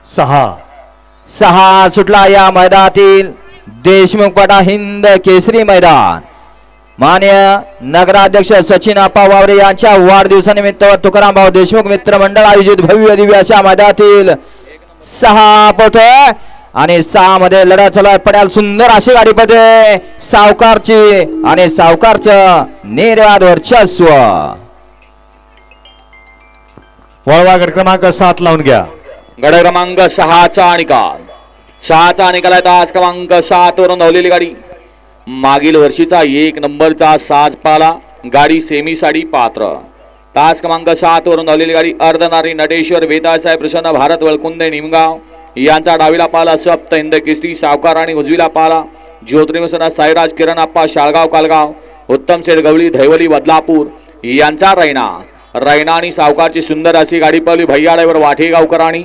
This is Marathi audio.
6 सुटला या मैदानातील देशमुख पटा हिंद केसरी मैदान। मान्य नगराध्यक्ष सचिन आप्पा वावरे यांच्या वाढदिवसानिमित्त तुकाराम भाऊ देशमुख मित्र मंडळ आयोजित भव्य दिव्य अशा मैदानातील 6 पळतोय आणि 6 मध्ये लढत चालू आहे। पड्याल सुंदर अशी गाडी पळते सावकारची आणि सावकारचं निर्वाद वर्चस्व। वळवा गट क्रमांक 7 लावून घ्या। गड क्रमांक 6चा निकाल 6चा निकाल आहे। तास क्रमांक 7 वरून धावलेली गाडी मागील वर्षीचा 1 नंबरचा साज पाला गाडी सेमी साठी पात्र। तास क्रमांक 7 वरून धावलेली गाडी अर्धनारी नटेश्वर वेताळसाहेब प्रसन्न भारत वळकुंदे निमगाव यांचा डावीला पाला सप्त हिंद केसरी सावकार आणि उजवीला पाला ज्योतिर्मसना साईराज किरण आप्पा शाळगाव कालगाव उत्तम सेठ गवळी धैवली बदलापूर यांचा रैना आणि सावकारची सुंदर अशी गाडी पळली भैया ड्रायव्हर वाठेगावकर आणि